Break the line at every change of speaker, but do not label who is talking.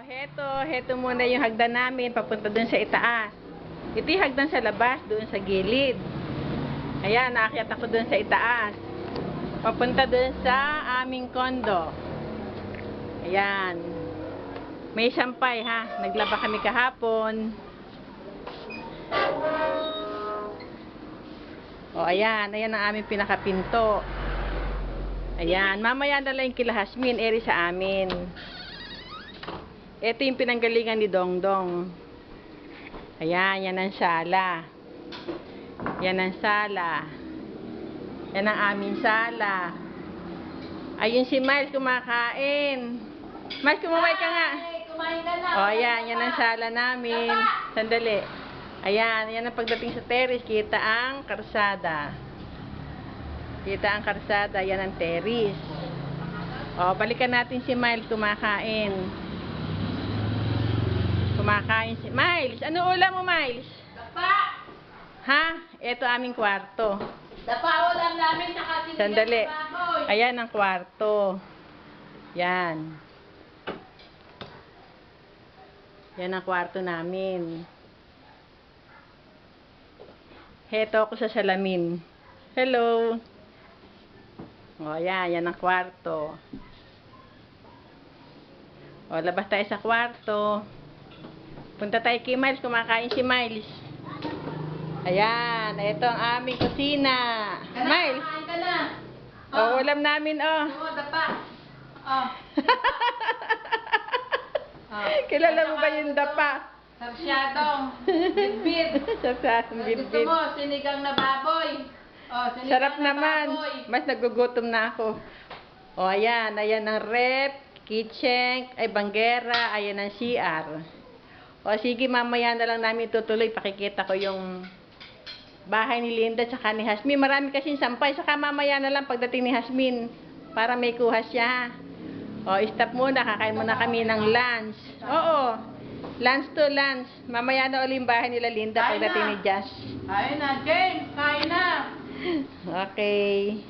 Heto muna yung hagdan namin papunta dun sa itaas. Ito yung hagdan sa labas, dun sa gilid. Ayan, naakyat ako dun sa itaas. Papunta dun sa aming kondo. Ayan. May sampay ha. Naglaba kami kahapon. O ayan, ayan ang aming pinakapinto. Ayan, mamaya na lang yung kila Hasmin, eri sa amin. Ito yung pinanggalingan ni Dongdong. Ayan, yan ang sala. Yan ang sala. Yan ang aming sala. Ayun si Miles kumakain. Miles, kumaway ka nga.
Kumain ka na.
O, ayan, yan ang sala namin. Sandali. Ayan, yan ang pagdating sa terrace. Kita ang karsada. Kita ang karsada. Yan ang terrace. O, balikan natin si Miles kumakain. Kumakain si Miles. Ano ulam mo, Miles?
Dapa!
Ha? Ito aming kwarto.
Dapa ulam namin sa sinigang
Sandali.
na baboy.
Ayan ang kwarto. Yan. Yan ang kwarto namin. Heto ako sa salamin. Hello. O, yan. Yan ang kwarto. O, labas tayo sa kwarto. Punta tayo kay Miles. Kumakain si Miles. Ayan. Ito ang aming kusina. Miles.
Kumain ka na.
O, ulam namin, oh.
Oo, dapa. Oh.
Kilala mo ba yung dapa?
Sarsyadong. Bitbit.
Sa
Gusto
bitbit.
mo, sinigang na baboy. Oh, sinigang
Sarap
na
naman.
baboy.
Mas nagugutom na ako. O, ayan. Ayan ang rep, kitchen, ay banggera, ayan ang CR. O, sige, mamaya na lang namin tutuloy. Pakikita ko yung bahay ni Linda tsaka ni Hasmin. Marami kasing sampay. Saka mamaya na lang pagdating ni Hasmin para may kuha siya. O, stop muna. Kakain muna kami ng lunch. Oo. Lunch to lunch. Mamaya na ulit yung bahay nila Linda
Kain
pagdating
na.
ni Josh.
Ayun na, James. Kain na.
Okay.